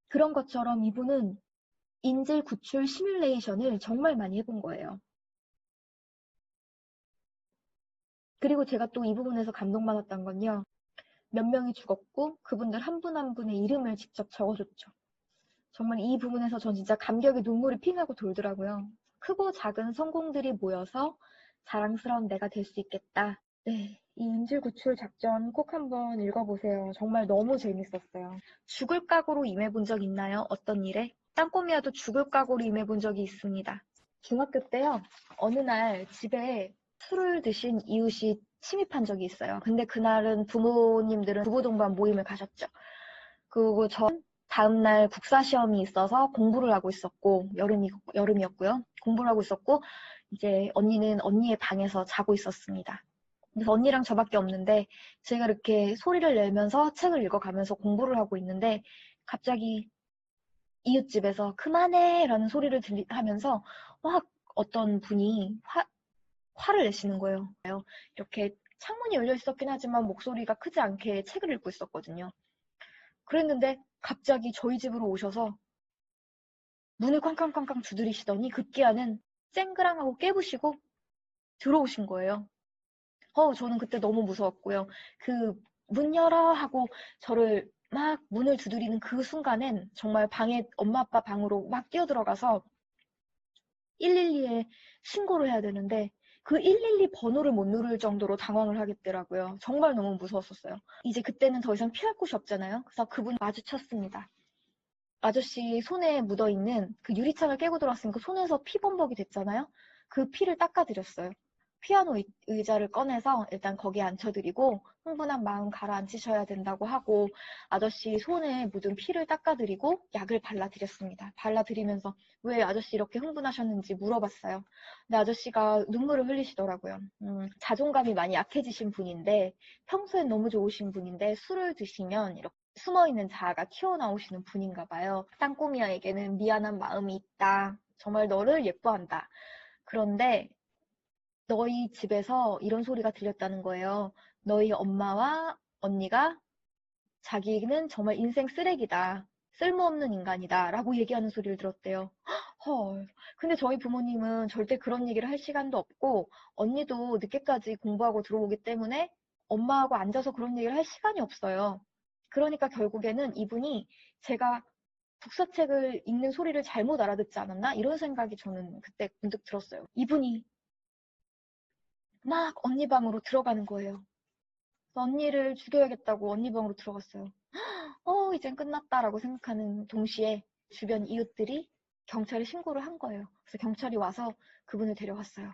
그런 것처럼 이분은 인질 구출 시뮬레이션을 정말 많이 해본 거예요. 그리고 제가 또 이 부분에서 감동받았던 건요. 몇 명이 죽었고 그분들 한 분 한 분의 이름을 직접 적어줬죠. 정말 이 부분에서 전 진짜 감격의 눈물이 핑하고 돌더라고요. 크고 작은 성공들이 모여서 자랑스러운 내가 될 수 있겠다. 네, 이 인질 구출 작전 꼭 한번 읽어보세요. 정말 너무 재밌었어요. 죽을 각오로 임해본 적 있나요? 어떤 일에? 땅꼬미야도 죽을 각오로 임해본 적이 있습니다. 중학교 때요, 어느 날 집에 술을 드신 이웃이 침입한 적이 있어요. 근데 그날은 부모님들은 부부동반 모임을 가셨죠. 그리고 전 다음날 국사 시험이 있어서 공부를 하고 있었고, 여름이었고요. 공부를 하고 있었고, 이제 언니는 언니의 방에서 자고 있었습니다. 그래서 언니랑 저밖에 없는데, 제가 이렇게 소리를 내면서 책을 읽어가면서 공부를 하고 있는데, 갑자기 이웃집에서 그만해! 라는 소리를 하면서, 막 어떤 분이 화를 내시는 거예요. 이렇게 창문이 열려 있었긴 하지만 목소리가 크지 않게 책을 읽고 있었거든요. 그랬는데 갑자기 저희 집으로 오셔서 문을 쾅쾅쾅쾅 두드리시더니 급기야는 쨍그랑하고 깨부시고 들어오신 거예요. 저는 그때 너무 무서웠고요. 그 문 열어 하고 저를 막 문을 두드리는 그 순간엔 정말 엄마 아빠 방으로 막 뛰어들어가서 112에 신고를 해야 되는데 그 112 번호를 못 누를 정도로 당황을 하겠더라고요. 정말 너무 무서웠었어요. 이제 그때는 더 이상 피할 곳이 없잖아요. 그래서 그분 마주쳤습니다. 아저씨 손에 묻어있는 그 유리창을 깨고 들어왔으니까 손에서 피범벅이 됐잖아요. 그 피를 닦아드렸어요. 피아노 의자를 꺼내서 일단 거기에 앉혀드리고 흥분한 마음 가라앉히셔야 된다고 하고 아저씨 손에 묻은 피를 닦아드리고 약을 발라드렸습니다. 발라드리면서 왜 아저씨 이렇게 흥분하셨는지 물어봤어요. 근데 아저씨가 눈물을 흘리시더라고요. 자존감이 많이 약해지신 분인데 평소엔 너무 좋으신 분인데 술을 드시면 이렇게 숨어있는 자아가 튀어나오시는 분인가 봐요. 땅꼬미야에게는 미안한 마음이 있다. 정말 너를 예뻐한다. 그런데 너희 집에서 이런 소리가 들렸다는 거예요. 너희 엄마와 언니가 자기는 정말 인생 쓰레기다. 쓸모없는 인간이다. 라고 얘기하는 소리를 들었대요. 헐. 근데 저희 부모님은 절대 그런 얘기를 할 시간도 없고 언니도 늦게까지 공부하고 들어오기 때문에 엄마하고 앉아서 그런 얘기를 할 시간이 없어요. 그러니까 결국에는 이분이 제가 국사책을 읽는 소리를 잘못 알아듣지 않았나? 이런 생각이 저는 그때 문득 들었어요. 이분이 막 언니 방으로 들어가는 거예요. 언니를 죽여야겠다고 언니 방으로 들어갔어요. 이젠 끝났다라고 생각하는 동시에 주변 이웃들이 경찰에 신고를 한 거예요. 그래서 경찰이 와서 그분을 데려갔어요.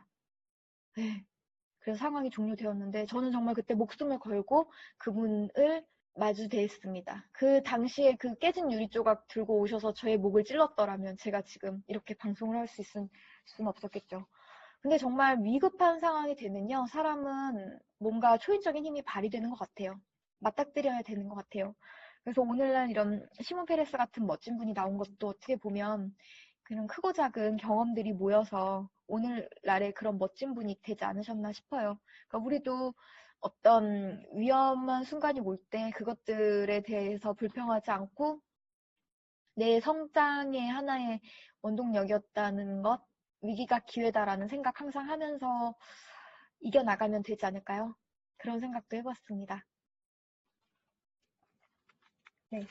네. 그래서 상황이 종료되었는데 저는 정말 그때 목숨을 걸고 그분을 마주대했습니다. 그 당시에 그 깨진 유리 조각 들고 오셔서 저의 목을 찔렀더라면 제가 지금 이렇게 방송을 할 수 있을 수는 없었겠죠. 근데 정말 위급한 상황이 되면요. 사람은 뭔가 초인적인 힘이 발휘되는 것 같아요. 맞닥뜨려야 되는 것 같아요. 그래서 오늘날 이런 시몬 페레스 같은 멋진 분이 나온 것도 어떻게 보면 그런 크고 작은 경험들이 모여서 오늘날의 그런 멋진 분이 되지 않으셨나 싶어요. 그러니까 우리도 어떤 위험한 순간이 올 때 그것들에 대해서 불평하지 않고 내 성장의 하나의 원동력이었다는 것, 위기가 기회다라는 생각 항상 하면서 이겨나가면 되지 않을까요? 그런 생각도 해봤습니다. 네.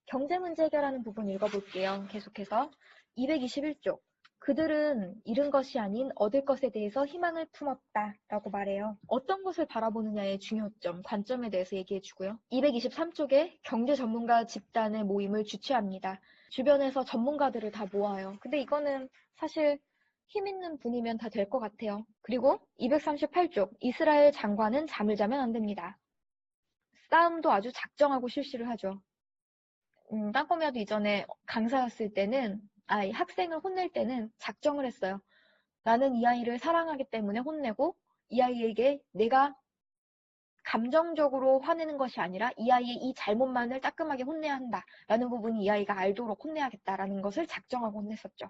경제 문제 해결하는 부분 읽어볼게요. 계속해서 221쪽. 그들은 잃은 것이 아닌 얻을 것에 대해서 희망을 품었다 라고 말해요. 어떤 것을 바라보느냐의 중요점, 관점에 대해서 얘기해주고요. 223쪽에 경제 전문가 집단의 모임을 주최합니다. 주변에서 전문가들을 다 모아요. 근데 이거는 사실 힘 있는 분이면 다 될 것 같아요. 그리고 238쪽. 이스라엘 장관은 잠을 자면 안 됩니다. 싸움도 아주 작정하고 실시를 하죠. 땅콩이야도 이전에 강사였을 때는 학생을 혼낼 때는 작정을 했어요. 나는 이 아이를 사랑하기 때문에 혼내고 이 아이에게 내가 감정적으로 화내는 것이 아니라 이 아이의 이 잘못만을 따끔하게 혼내야 한다라는 부분이 이 아이가 알도록 혼내야겠다라는 것을 작정하고 혼냈었죠.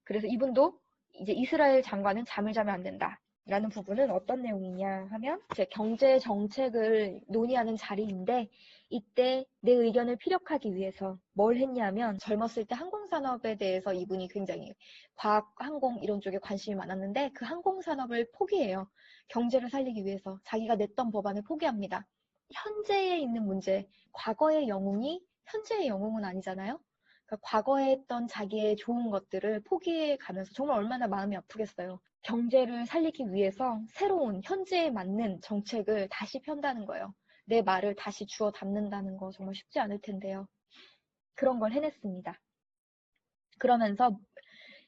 그래서 이분도 이제 이스라엘 장관은 잠을 자면 안 된다. 라는 부분은 어떤 내용이냐 하면 제 경제 정책을 논의하는 자리인데 이때 내 의견을 피력하기 위해서 뭘 했냐면 젊었을 때 항공산업에 대해서 이분이 굉장히 과학, 항공 이런 쪽에 관심이 많았는데 그 항공산업을 포기해요. 경제를 살리기 위해서 자기가 냈던 법안을 포기합니다. 현재에 있는 문제, 과거의 영웅이 현재의 영웅은 아니잖아요. 그러니까 과거에 했던 자기의 좋은 것들을 포기해 가면서 정말 얼마나 마음이 아프겠어요. 경제를 살리기 위해서 새로운 현재에 맞는 정책을 다시 편다는 거예요. 내 말을 다시 주워 담는다는 거 정말 쉽지 않을 텐데요. 그런 걸 해냈습니다. 그러면서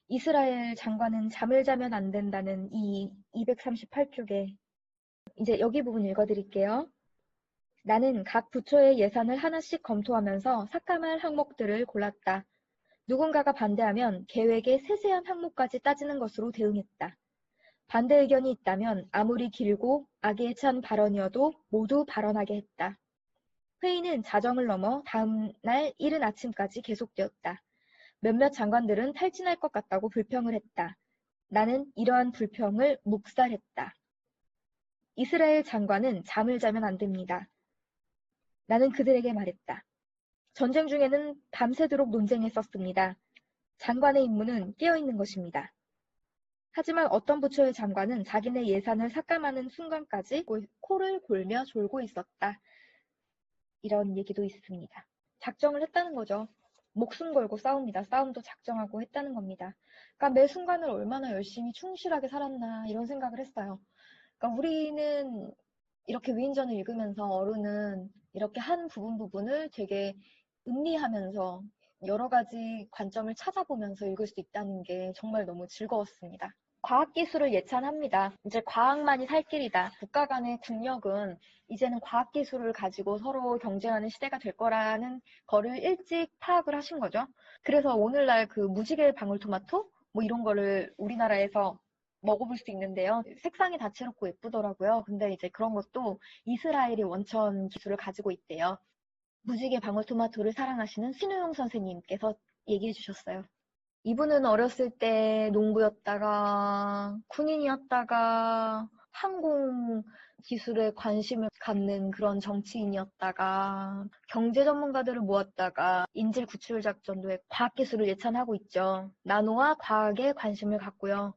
이스라엘 장관은 잠을 자면 안 된다는 이 238쪽에 이제 여기 부분 읽어드릴게요. 나는 각 부처의 예산을 하나씩 검토하면서 삭감할 항목들을 골랐다. 누군가가 반대하면 계획의 세세한 항목까지 따지는 것으로 대응했다. 반대 의견이 있다면 아무리 길고 악에 찬 발언이어도 모두 발언하게 했다. 회의는 자정을 넘어 다음 날 이른 아침까지 계속되었다. 몇몇 장관들은 탈진할 것 같다고 불평을 했다. 나는 이러한 불평을 묵살했다. 이스라엘 장관은 잠을 자면 안 됩니다. 나는 그들에게 말했다. 전쟁 중에는 밤새도록 논쟁했었습니다. 장관의 임무는 깨어있는 것입니다. 하지만 어떤 부처의 장관은 자기네 예산을 삭감하는 순간까지 코를 골며 졸고 있었다. 이런 얘기도 있습니다. 작정을 했다는 거죠. 목숨 걸고 싸웁니다. 싸움도 작정하고 했다는 겁니다. 그러니까 매 순간을 얼마나 열심히 충실하게 살았나 이런 생각을 했어요. 그러니까 우리는 이렇게 위인전을 읽으면서 어른은 이렇게 한 부분을 되게 음미하면서 여러 가지 관점을 찾아보면서 읽을 수 있다는 게 정말 너무 즐거웠습니다. 과학기술을 예찬합니다. 이제 과학만이 살 길이다. 국가 간의 국력은 이제는 과학기술을 가지고 서로 경쟁하는 시대가 될 거라는 거를 일찍 파악을 하신 거죠. 그래서 오늘날 그 무지개 방울토마토? 뭐 이런 거를 우리나라에서 먹어볼 수 있는데요. 색상이 다채롭고 예쁘더라고요. 근데 이제 그런 것도 이스라엘이 원천 기술을 가지고 있대요. 무지개 방울토마토를 사랑하시는 신우용 선생님께서 얘기해 주셨어요. 이분은 어렸을 때 농부였다가 군인이었다가 항공 기술에 관심을 갖는 그런 정치인이었다가 경제 전문가들을 모았다가 인질 구출 작전도 했고 과학기술을 예찬하고 있죠. 나노와 과학에 관심을 갖고요.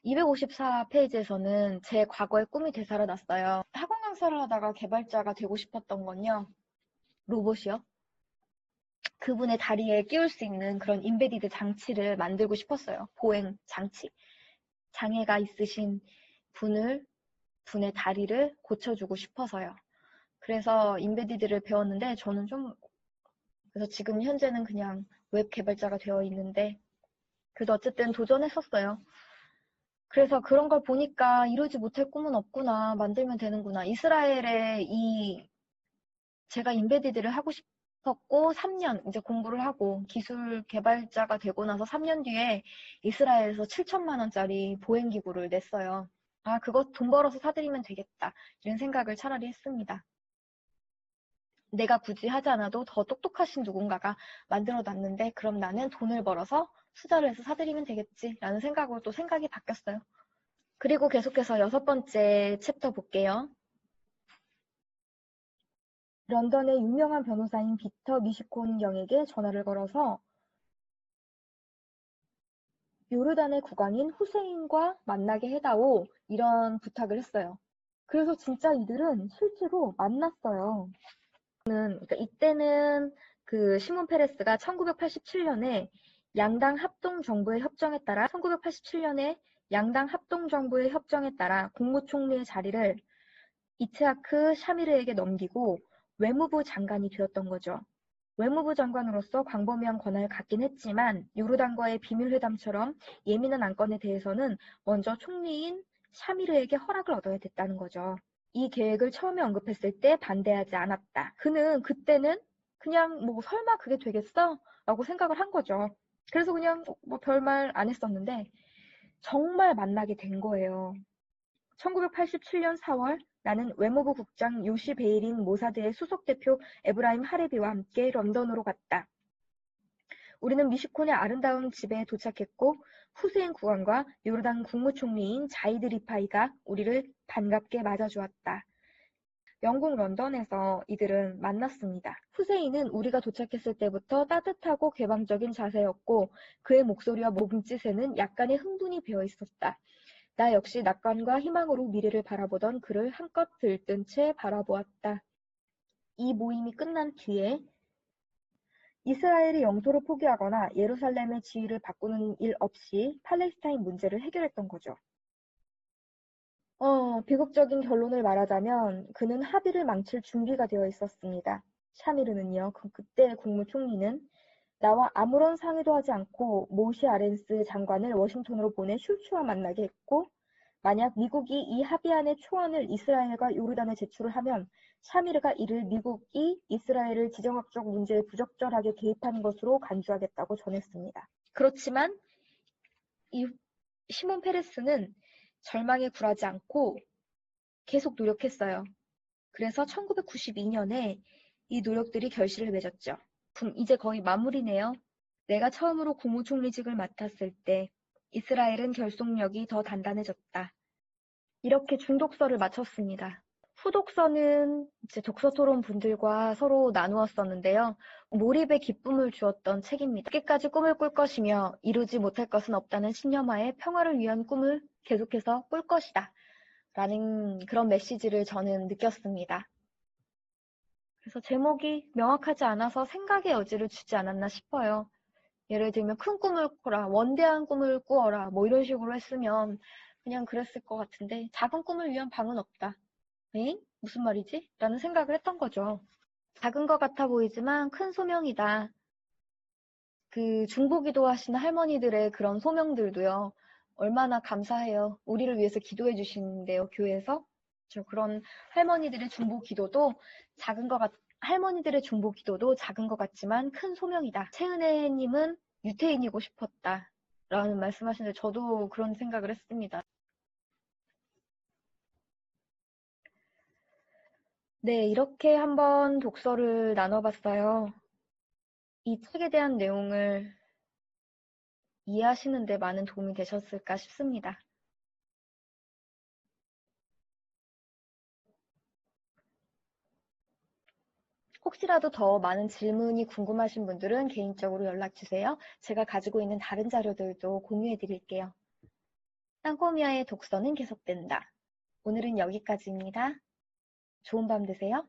254페이지에서는 제 과거의 꿈이 되살아났어요. 학원 강사를 하다가 개발자가 되고 싶었던 건요. 로봇이요. 그분의 다리에 끼울 수 있는 그런 인베디드 장치를 만들고 싶었어요. 보행 장치. 장애가 있으신 분의 다리를 고쳐주고 싶어서요. 그래서 인베디드를 배웠는데 그래서 지금 현재는 그냥 웹 개발자가 되어 있는데 그래도 어쨌든 도전했었어요. 그래서 그런 걸 보니까 이루지 못할 꿈은 없구나. 만들면 되는구나. 이스라엘에 제가 인베디드를 하고 싶었고 3년 이제 공부를 하고 기술 개발자가 되고 나서 3년 뒤에 이스라엘에서 7천만 원짜리 보행기구를 냈어요. 아, 그거 돈 벌어서 사드리면 되겠다. 이런 생각을 차라리 했습니다. 내가 굳이 하지 않아도 더 똑똑하신 누군가가 만들어 놨는데 그럼 나는 돈을 벌어서 투자를 해서 사드리면 되겠지 라는 생각으로 또 생각이 바뀌었어요. 그리고 계속해서 6번째 챕터 볼게요. 런던의 유명한 변호사인 비터 미시콘 경에게 전화를 걸어서 요르단의 국왕인 후세인과 만나게 해다오 이런 부탁을 했어요. 그래서 진짜 이들은 실제로 만났어요. 그러니까 이때는 그 시몬 페레스가 1987년에 양당 합동 정부의 협정에 따라 국무총리의 자리를 이츠하크 샤미르에게 넘기고 외무부 장관이 되었던 거죠. 외무부 장관으로서 광범위한 권한을 갖긴 했지만 요르단과의 비밀회담처럼 예민한 안건에 대해서는 먼저 총리인 샤미르에게 허락을 얻어야 됐다는 거죠. 이 계획을 처음에 언급했을 때 반대하지 않았다. 그는 그때는 그냥 뭐 설마 그게 되겠어? 라고 생각을 한 거죠. 그래서 그냥 뭐 별말 안 했었는데 정말 만나게 된 거예요. 1987년 4월 나는 외무부 국장 요시 베이린 모사드의 수석대표 에브라임 하레비와 함께 런던으로 갔다. 우리는 미시콘의 아름다운 집에 도착했고 후세인 국왕과 요르단 국무총리인 자이드 리파이가 우리를 반갑게 맞아주었다. 영국 런던에서 이들은 만났습니다. 후세인은 우리가 도착했을 때부터 따뜻하고 개방적인 자세였고 그의 목소리와 몸짓에는 약간의 흥분이 배어 있었다. 나 역시 낙관과 희망으로 미래를 바라보던 그를 한껏 들뜬 채 바라보았다. 이 모임이 끝난 뒤에 이스라엘이 영토를 포기하거나 예루살렘의 지위를 바꾸는 일 없이 팔레스타인 문제를 해결했던 거죠. 비극적인 결론을 말하자면 그는 합의를 망칠 준비가 되어 있었습니다. 샤미르는요, 그때 국무총리는 나와 아무런 상의도 하지 않고 모시 아렌스 장관을 워싱턴으로 보내 슐츠와 만나게 했고, 만약 미국이 이 합의안의 초안을 이스라엘과 요르단에 제출을 하면 샤미르가 이를 미국이 이스라엘을 지정학적 문제에 부적절하게 개입한 것으로 간주하겠다고 전했습니다. 그렇지만 이 시몬 페레스는 절망에 굴하지 않고 계속 노력했어요. 그래서 1992년에 이 노력들이 결실을 맺었죠. 그럼 이제 거의 마무리네요. 내가 처음으로 국무총리직을 맡았을 때 이스라엘은 결속력이 더 단단해졌다. 이렇게 중독서를 마쳤습니다. 후독서는 이제 독서 토론 분들과 서로 나누었었는데요. 몰입의 기쁨을 주었던 책입니다. 끝까지 꿈을 꿀 것이며 이루지 못할 것은 없다는 신념하에 평화를 위한 꿈을 계속해서 꿀 것이다. 라는 그런 메시지를 저는 느꼈습니다. 그래서 제목이 명확하지 않아서 생각의 여지를 주지 않았나 싶어요. 예를 들면 큰 꿈을 꿔라, 원대한 꿈을 꾸어라, 뭐 이런 식으로 했으면 그냥 그랬을 것 같은데 작은 꿈을 위한 방은 없다. 에잉? 무슨 말이지? 라는 생각을 했던 거죠. 작은 것 같아 보이지만 큰 소명이다. 그 중보기도 하시는 할머니들의 그런 소명들도요. 얼마나 감사해요. 우리를 위해서 기도해 주시는데요, 교회에서. 그런 할머니들의 중보기도도 할머니들의 중보기도도 작은 것 같지만 큰 소명이다. 최은혜님은 유태인이고 싶었다. 라는 말씀하시는데 저도 그런 생각을 했습니다. 네, 이렇게 한번 독서를 나눠봤어요. 이 책에 대한 내용을 이해하시는 데 많은 도움이 되셨을까 싶습니다. 혹시라도 더 많은 질문이 궁금하신 분들은 개인적으로 연락주세요. 제가 가지고 있는 다른 자료들도 공유해 드릴게요. 땅꼬미아의 독서는 계속된다. 오늘은 여기까지입니다. 좋은 밤 되세요.